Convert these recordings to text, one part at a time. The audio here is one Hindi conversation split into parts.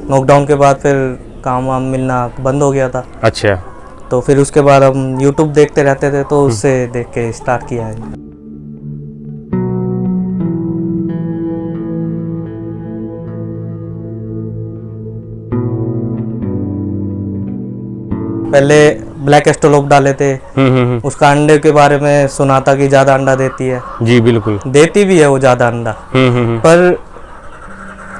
लॉकडाउन के बाद फिर काम वाम मिलना बंद हो गया था। अच्छा। तो फिर उसके बाद हम यूट्यूब देखते रहते थे, तो उससे देख के स्टार्ट किया है। पहले ब्लैक एस्ट्रोलोप डाले थे। उसका अंडे के बारे में सुना था कि ज्यादा अंडा देती है। जी बिल्कुल, देती भी है वो ज्यादा अंडा। पर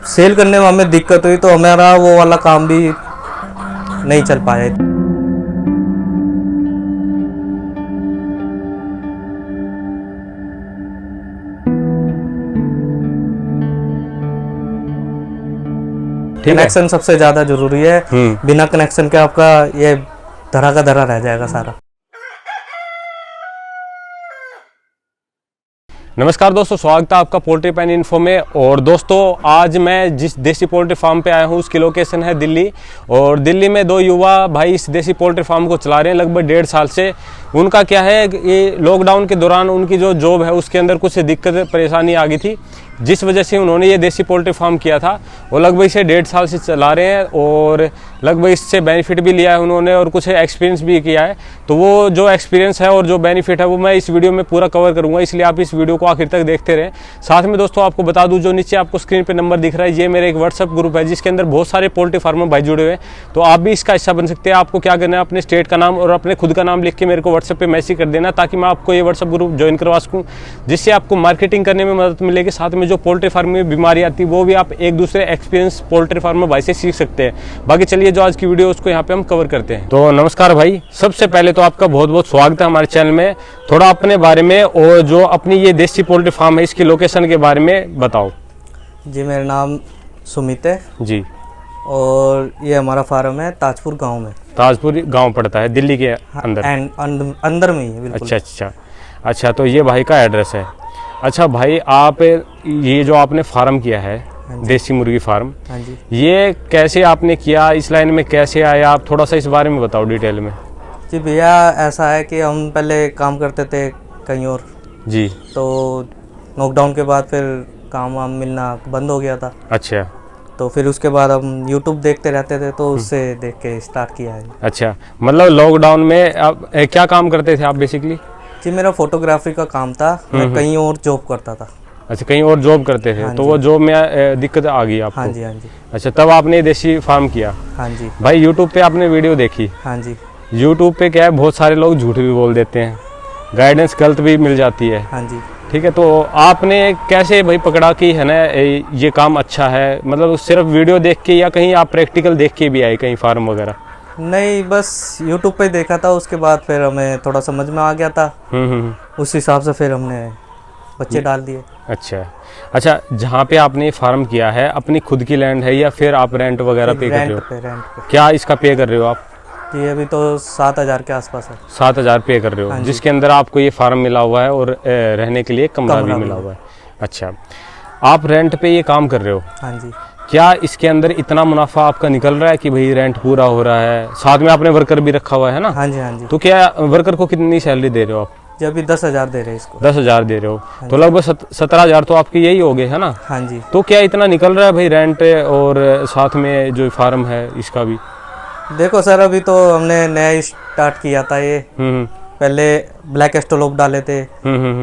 सेल करने में हमें दिक्कत हुई, तो हमारा वो वाला काम भी नहीं चल पाया। कनेक्शन सबसे ज्यादा जरूरी है। बिना कनेक्शन के आपका ये धरा का धरा रह जाएगा सारा। नमस्कार दोस्तों, स्वागत है आपका पोल्ट्री पैन इन्फो में। और दोस्तों, आज मैं जिस देसी पोल्ट्री फार्म पे आया हूँ उसकी लोकेशन है दिल्ली। और दिल्ली में दो युवा भाई इस देसी पोल्ट्री फार्म को चला रहे हैं लगभग 1.5 साल से। उनका क्या है, ये लॉकडाउन के दौरान उनकी जो जॉब है उसके अंदर कुछ दिक्कत परेशानी आ गई थी, जिस वजह से उन्होंने ये देसी पोल्ट्री फार्म किया था। वो लगभग इसे 1.5 साल से चला रहे हैं और लगभग इससे बेनिफिट भी लिया है उन्होंने और कुछ एक्सपीरियंस भी किया है। तो वो जो एक्सपीरियंस है और जो बेनिफिट है वो मैं इस वीडियो में पूरा कवर करूंगा, इसलिए आप इस वीडियो को आखिर तक देखते रहें। साथ में दोस्तों आपको बता दूं, जो नीचे आपको स्क्रीन पे नंबर दिख रहा है, ये मेरे एक व्हाट्सअप ग्रुप है जिसके अंदर बहुत सारे पोल्ट्री फार्मर भाई जुड़े हुए हैं। तो आप भी इसका हिस्सा बन सकते हैं। आपको क्या करना है, अपने स्टेट का नाम और अपने खुद का नाम लिख के मेरे को व्हाट्सएप पे मैसेज कर देना, ताकि मैं आपको ये व्हाट्सअप ग्रुप ज्वाइन करवा सकूँ, जिससे आपको मार्केटिंग करने में मदद मिलेगी। साथ में जो पोल्ट्री फार्म में बीमारी आती है वो भी आप एक दूसरे एक्सपीरियंस पोल्ट्री फार्म भाई से सीख सकते हैं। बाकी चलिए जो आज की वीडियो उसको यहाँ पे हम कवर करते हैं। तो नमस्कार भाई, सबसे पहले तो आपका बहुत बहुत स्वागत है हमारे चैनल में। थोड़ा अपने बारे में और जो अपनी ये देसी पोल्ट्री फार्म है इसकी लोकेशन के बारे में बताओ। जी, मेरा नाम सुमित है जी, और ये हमारा फार्म है ताजपुर गांव में। ताजपुर गांव पड़ता है दिल्ली के अंदर? अंदर में ही है बिल्कुल। अच्छा, तो ये भाई का एड्रेस है। अच्छा भाई, आप ये जो आपने फार्म किया है देसी मुर्गी फार्म, हाँ जी, ये कैसे आपने किया, इस लाइन में कैसे आए आप, थोड़ा सा इस बारे में बताओ डिटेल में। जी भैया, ऐसा है कि हम पहले काम करते थे कहीं और जी, तो लॉकडाउन के बाद फिर काम वाम मिलना बंद हो गया था। अच्छा, तो फिर उसके बाद हम यूट्यूब देखते रहते थे, तो उससे देख के स्टार्ट किया है। अच्छा, मतलब लॉकडाउन में आप क्या काम करते थे आप बेसिकली? जी, मेरा फोटोग्राफी का काम था। मैं कहीं और जॉब करता था। अच्छा, कहीं और जॉब करते थे? हाँ तो जी, वो जॉब में दिक्कत आ गई आपको? हाँ जी, हाँ जी। अच्छा, तब आपने देसी फार्म किया? हाँ जी, भाई यूट्यूब पे आपने वीडियो देखी? हाँ जी, यूट्यूब पे क्या है, बहुत सारे लोग झूठ भी बोल देते हैं, गाइडेंस गलत भी मिल जाती है। हाँ जी। ठीक है, तो आपने कैसे भाई पकड़ा कि है ना ये काम अच्छा है? मतलब सिर्फ वीडियो देख के या कहीं आप प्रैक्टिकल देख के भी आए कहीं फार्म वगैरह? नहीं, बस यूट्यूब पे देखा था, उसके बाद फिर हमें थोड़ा समझ में आ गया था। उस हिसाब से फिर हमने बच्चे डाल दिए। अच्छा, जहाँ पे आपने फार्म किया है अपनी खुद की लैंड है या फिर आप रेंट वगैरह पे कर रहे हो? रेंट पे। क्या इसका पे कर रहे हो आप? जी, अभी तो 7,000 के आसपास है। 7,000 पे कर रहे हो, जिसके अंदर आपको ये फार्म मिला हुआ है और रहने के लिए कमरा भी मिला हुआ है। अच्छा, आप रेंट पे ये काम कर रहे हो? हाँ जी। क्या इसके अंदर इतना मुनाफा आपका निकल रहा है कि भाई रेंट पूरा हो रहा है, साथ में आपने वर्कर भी रखा हुआ है ना? हाँ जी, हाँ जी। तो क्या वर्कर को कितनी सैलरी दे रहे हो आप? जी, अभी 10,000 दे रहे हैं इसको। 10,000 दे रहे हो, तो लगभग 17,000 तो आपके यही हो गए है ना? हाँ जी। तो क्या इतना निकल रहा है भाई रेंट और साथ में जो फार्म है इसका भी? देखो सर, अभी तो हमने नया स्टार्ट किया था ये। पहले ब्लैक एस्ट्रोलोप डाले थे।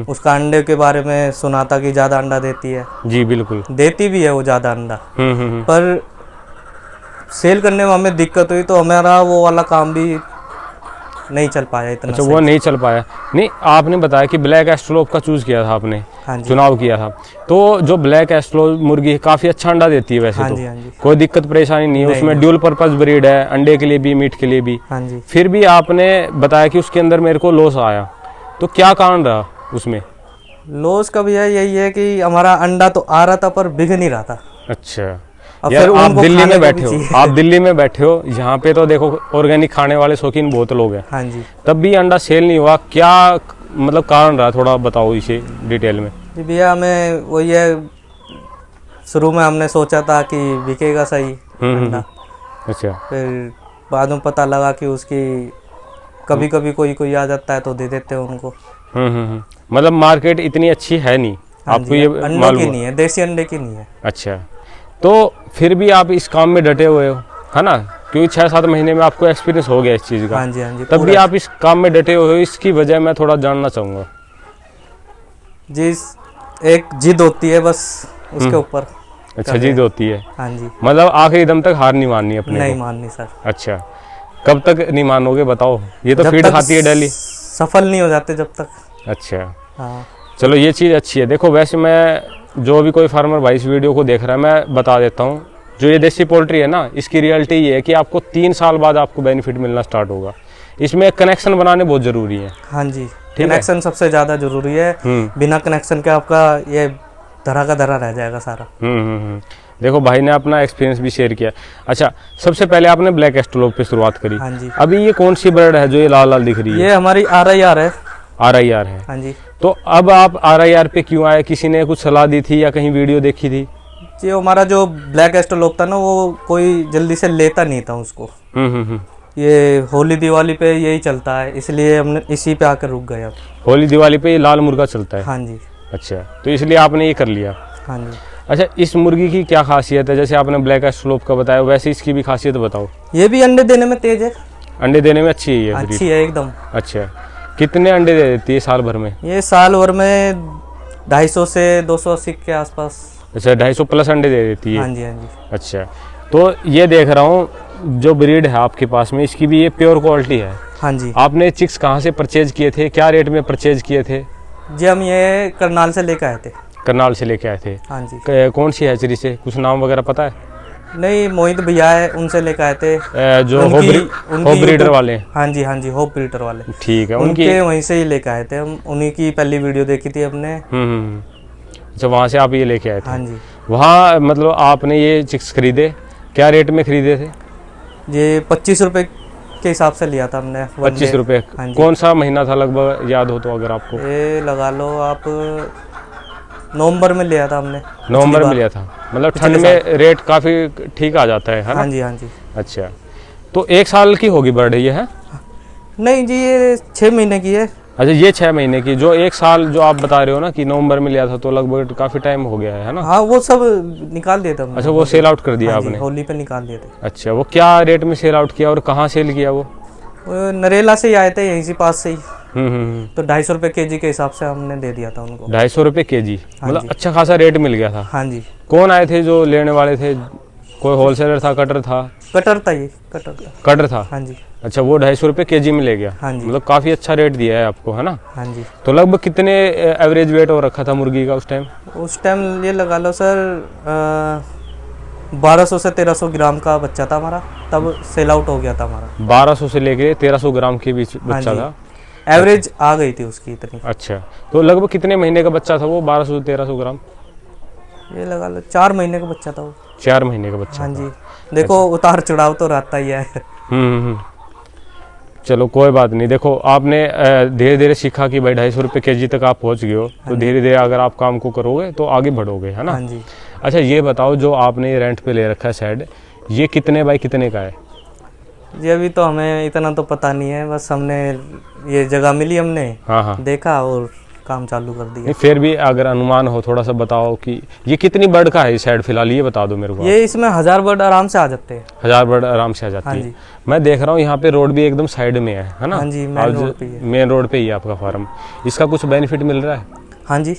उसका अंडे के बारे में सुना था कि ज्यादा अंडा देती है। जी बिल्कुल, देती भी है वो ज्यादा अंडा। पर सेल करने में हमें दिक्कत हुई, तो हमारा वो वाला काम भी नहीं चल पाया इतना। अच्छा, वो नहीं चल पाया। नहीं, आपने बताया कि ब्लैक एस्ट्रोलोप का चूज किया था आपने। हाँ जी। चुनाव किया था, तो जो ब्लैक एस्ट्रोलोप मुर्गी काफी अच्छा अंडा देती है वैसे। हाँ तो जी, हाँ जी। कोई दिक्कत परेशानी नहीं है, उसमें ड्यूल पर्पस ब्रीड है, अंडे के लिए भी मीट के लिए भी। हाँ जी। फिर भी आपने बताया कि उसके अंदर मेरे को लॉस आया, तो क्या कारण रहा उसमें? लॉस का भी है, यही है कि हमारा अंडा तो आ रहा था पर बिक नहीं रहा था। अच्छा, यार आप दिल्ली में बैठे हो, आप दिल्ली में बैठे हो, यहाँ पे तो देखो ऑर्गेनिक खाने वाले शौकीन बहुत लोग हैं। हाँ जी। तब भी अंडा सेल नहीं हुआ, क्या मतलब कारण रहा, थोड़ा बताओ इसे डिटेल में। जी भैया, हमें वही है, शुरू में हमने सोचा था कि बिकेगा सही अंडा। अच्छा, फिर बाद में पता लगा कि उसकी कभी कभी कोई आ जाता है तो दे देते हैं उनको। मतलब मार्केट इतनी अच्छी है नहीं। हाँ आपको ये अंडों की नहीं है, देसी अंडे की नहीं है। अच्छा, तो फिर भी आप इस काम में डटे हुए हो, है ना, क्योंकि 6-7 महीने में आपको एक्सपीरियंस हो गया इस चीज़ का। हाँ जी, हाँ जी, तब भी आप इस काम में डटे हुए हो, इसकी वजह मैं थोड़ा जानना चाहूँगा। जी, एक जिद होती है बस उसके ऊपर। अच्छा, जिद होती है। हाँ जी, मतलब आखिरी दम तक हार नहीं माननी अपने नहीं को। माननी सर। अच्छा, कब तक नहीं मानोगे बताओ? ये तो जब फीड तक खाती है डेली। सफल नहीं हो जाते जब तक। अच्छा, हाँ चलो ये चीज़ अच्छी है। देखो वैसे मैं जो भी कोई फार्मर भाई इस वीडियो को देख रहा है, मैं बता देता हूँ, जो ये देसी पोल्ट्री है ना, इसकी रियलिटी ये है कि आपको 3 साल बाद आपको बेनिफिट मिलना स्टार्ट होगा। इसमें कनेक्शन बनाने बहुत ज़रूरी है। हाँ जी, है। कनेक्शन सबसे ज़्यादा जरूरी है। बिना कनेक्शन के आपका ये धरा का धरा रह जाएगा सारा। देखो भाई ने अपना एक्सपीरियंस भी शेयर किया। अच्छा, सबसे पहले आपने ब्लैक एस्ट्रोलोप पे शुरुआत करी। हाँ जी, अभी ये कौन सी बर्ड है जो ये लाल लाल दिख रही है? ये हमारी RIR है। RIR है। हाँ जी, तो अब आप RIR पे क्यों आए? किसी ने कुछ सलाह दी थी या कहीं वीडियो देखी थी? जी हमारा जो ब्लैक एस्ट्रोलोप था ना, वो कोई जल्दी से लेता नहीं था उसको। ये होली दिवाली पे यही चलता है, इसलिए हमने इसी पे आकर रुक गए अब। होली दिवाली पे ये लाल मुर्गा चलता है। हाँ जी, अच्छा, तो इसलिए आपने ये कर लिया। हाँ जी। अच्छा, इस मुर्गी की क्या खासियत है? जैसे आपने ब्लैक एस्ट्रोलोप का बताया, वैसे इसकी भी खासियत बताओ। ये भी अंडे देने में तेज है। अंडे देने में अच्छी है ये breed? अच्छी है एकदम। अच्छा, कितने अंडे दे देती है साल भर में? ये साल भर में 250 से 280 के आसपास। अच्छा, 250 प्लस अंडे दे देती है। हाँ जी, हाँ जी। अच्छा, तो ये देख रहा हूँ जो ब्रीड है आपके पास में, इसकी भी ये प्योर क्वालिटी है। हाँ जी। आपने चिक्स कहाँ से परचेज किए थे? क्या रेट में परचेज किए थे? जी हम ये करनाल से लेकर आए थे। करनाल से लेके आए थे। हाँ जी। कौन सी हैचरी से? कुछ नाम वगैरह पता है? नहीं, मोहित भैया है, उनसे लेकर आए थे। जो होप ब्रीडर वाले। हाँ जी, हाँ जी, होप ब्रीडर वाले। ठीक है, उनके वहीं से ही लेकर आए थे हम। उन्हीं की पहली वीडियो देखी थी हमने। अच्छा, वहाँ से आप ये लेके आए थे? हाँ जी। वहाँ मतलब आपने ये चिक्स खरीदे, क्या रेट में खरीदे थे? ये 25 रुपए के हिसाब से लिया था हमने। 25 रुपये। हाँ जी। कौन सा महीना था लगभग, याद हो तो अगर आपको? ये लगा लो आप, नवंबर में लिया था हमने। नवंबर में लिया था। मतलब ठंड में रेट काफ़ी ठीक आ जाता है ना? हाँ जी, हाँ जी। अच्छा, तो 1 साल की होगी बर्ड ये है? नहीं जी, ये 6 महीने की है। अच्छा, ये 6 महीने की। जो 1 साल जो आप बता रहे हो ना कि नवंबर में लिया था, तो लगभग काफ़ी टाइम हो गया है ना? हाँ, वो सब निकाल दिया था हमने। अच्छा, वो सेल आउट कर दिया हाँ जी, आपने? होली पे निकाल दिए थे। अच्छा, वो क्या रेट में सेल आउट किया और कहाँ सेल किया वो? नरेला से ही आए थे, यहीं से पास से ही। हम्म। तो 250 रुपए kg के हिसाब से हमने दे दिया था उनको। 250 रुपये kg, हाँ मतलब जी। अच्छा खासा रेट मिल गया था। हाँ जी। कौन आए थे जो लेने वाले थे? कोई होलसेलर था, कटर था? कटर था, ये कटर था। कटर था। हाँ जी, अच्छा, वो 250 रुपये kg में ले गया। हाँ जी, मतलब काफ़ी अच्छा रेट दिया है आपको, है ना? हाँ जी। तो लगभग कितने एवरेज वेट हो रखा था मुर्गी का उस टाइम? उस टाइम ये लगा लो सर, 1200 से 1300 ग्राम का बच्चा था हमारा, तब सेल आउट हो गया था हमारा। 1200 से लेके 1300 ग्राम के बीच बच्चा था। एवरेज आ गई थी उसकी इतनी। अच्छा, तो लगभग कितने महीने का बच्चा था वो 1200 से 1300 ग्राम? ये लगा लो 4 महीने का बच्चा था वो। 4 महीने का बच्चा। हाँ जी। देखो उतार चढ़ाव तो रहता ही है। चलो कोई बात नहीं। देखो आपने धीरे धीरे सीखा कि भाई 250 रुपये kg तक आप पहुंच गए हो, तो धीरे धीरे अगर आप काम को करोगे तो आगे बढ़ोगे, है ना? हाँ जी। अच्छा, ये बताओ जो आपने रेंट पे ले रखा है शेड, ये कितने बाई कितने का है? जी अभी तो हमें इतना तो पता नहीं है, बस हमने ये जगह मिली, हमने हाँ, देखा और काम चालू कर दिया। नहीं फिर भी अगर अनुमान हो थोड़ा सा बताओ कि ये कितनी बर्ड का है शेड फिलहाल, ये बता दो मेरे को। ये इसमें 1000 बर्ड आराम से आ जाते हैं। 1000 बर्ड आराम से आ जाती हाँ है। जी। मैं देख रहा हूँ यहाँ पे रोड भी एकदम साइड में है ना? हाँ जी, मेन रोड पे ही है। मेन रोड पे ही है आपका फार्म। इसका कुछ बेनिफिट मिल रहा है? हाँ जी,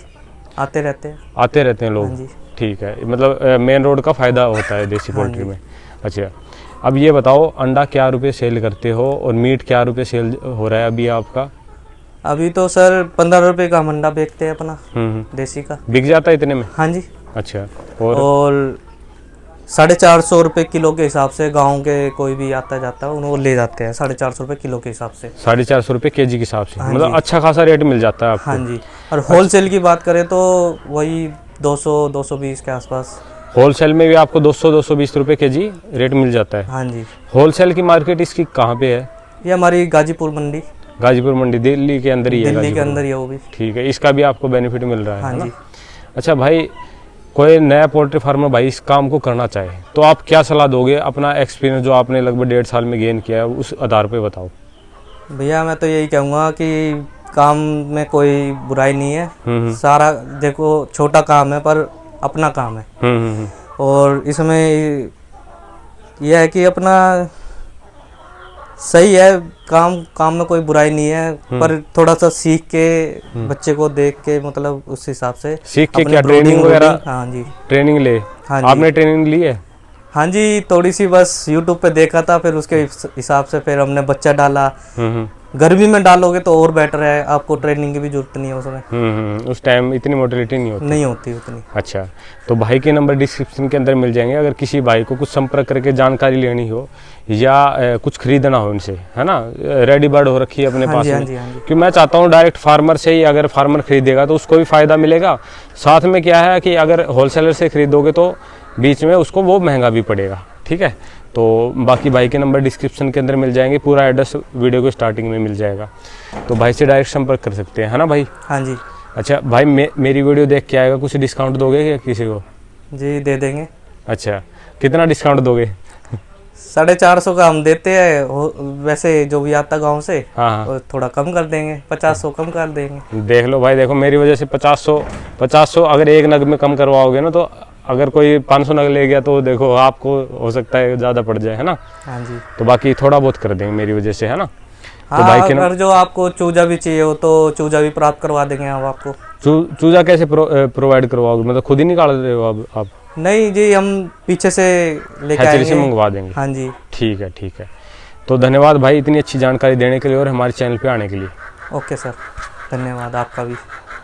आते रहते हैं। आते रहते हैं लोग? हाँ जी। ठीक है, मतलब मेन रोड का फ़ायदा होता है देसी पोल्ट्री में। अच्छा, अब ये बताओ अंडा क्या रुपये सेल करते हो और मीट क्या रुपये सेल हो रहा है अभी आपका? अभी तो सर 15 रुपए का अंडा बेचते हैं अपना, देसी का। बिक जाता है इतने में? हाँ जी। अच्छा, और 450 रुपए किलो के हिसाब से गांव के कोई भी आता जाता है उनको ले जाते हैं, 450 रुपए किलो के हिसाब से। 450 रुपये kg के हिसाब से? हाँ मतलब जी। अच्छा खासा रेट मिल जाता है आपको? हाँ जी। और होलसेल की बात करें तो वही 200-220 के आसपास। होलसेल में भी आपको 200-220 रुपये kg रेट मिल जाता है? हाँ जी। होलसेल की मार्केट इसकी कहाँ पे है? ये हमारी गाजीपुर मंडी। गाजीपुर मंडी दिल्ली के अंदर ही है? दिल्ली के अंदर ही है वो भी। ठीक है, इसका भी आपको बेनिफिट मिल रहा है? हाँ जी। अच्छा भाई, कोई नया पोल्ट्री फार्मर भाई इस काम को करना चाहे तो आप क्या सलाह दोगे? अपना एक्सपीरियंस जो आपने लगभग 1.5 साल में गेन किया है उस आधार पे बताओ। भैया मैं तो यही कहूँगा कि काम में कोई बुराई नहीं है। सारा देखो छोटा काम है पर अपना काम है। और इसमें यह है कि अपना सही है, काम में कोई बुराई नहीं है, पर थोड़ा सा सीख के बच्चे को देख के मतलब उस हिसाब से सीख के अपनी क्या ट्रेनिंग ब्रीडिंग वगैरह? रूटीन- हाँ जी, ट्रेनिंग ले? हाँ जी। आपने ट्रेनिंग ली है? हाँ जी, थोड़ी सी बस यूट्यूब पे देखा था, फिर उसके हिसाब से फिर हमने बच्चा डाला। गर्मी में डालोगे तो और बेटर है, आपको ट्रेनिंग की भी जरूरत नहीं है उसमें। उस टाइम इतनी मोटिलिटी नहीं होती उतनी। अच्छा, तो भाई के नंबर डिस्क्रिप्शन के अंदर मिल जाएंगे। अगर किसी भाई को कुछ संपर्क करके जानकारी लेनी हो या कुछ खरीदना हो उनसे, है ना, रेडी बर्ड हो रखी है अपने हाँ पास जी, में। हाँ जी, हाँ जी। क्योंकि मैं चाहता हूँ डायरेक्ट फार्मर से ही, अगर फार्मर खरीदेगा तो उसको भी फ़ायदा मिलेगा। साथ में क्या है कि अगर होलसेलर से खरीदोगे तो बीच में उसको वो महंगा भी पड़ेगा। ठीक है, तो बाकी भाई के नंबर डिस्क्रिप्शन के अंदर मिल जाएंगे, पूरा एड्रेस वीडियो को स्टार्टिंग में मिल जाएगा, तो भाई से डायरेक्ट संपर्क कर सकते हैं, है ना भाई? हाँ जी। अच्छा भाई, मेरी वीडियो देख के आएगा, कुछ डिस्काउंट दोगे क्या किसी को? जी दे देंगे। अच्छा, कितना डिस्काउंट दोगे? 450 का हम देते हैं, वैसे जो भी आता गांव से हाँ वो थोड़ा कम कर देंगे, 50 कम कर देंगे। देख लो भाई, देखो मेरी वजह से 500 अगर एक नग में कम करवाओगे ना, तो अगर कोई 500 नग ले गया तो देखो आपको हो सकता है ज़्यादा पड़ जाए, है ना? हाँ जी। तो बाकी थोड़ा बहुत कर देंगे मेरी वजह से, है ना? हाँ, तो भाई के अगर जो आपको चूजा भी चाहिए हो तो चूजा भी प्राप्त करवा देंगे हम आपको। चूजा कैसे प्रोवाइड करवाओगे? मतलब खुद ही निकाल रहे हो आप? नहीं जी, हम पीछे से लेकर हैचरी से आएंगे, मंगवा देंगे। हाँ जी। ठीक है। तो धन्यवाद भाई इतनी अच्छी जानकारी देने के लिए और हमारे चैनल पे आने के लिए। ओके सर, धन्यवाद आपका भी।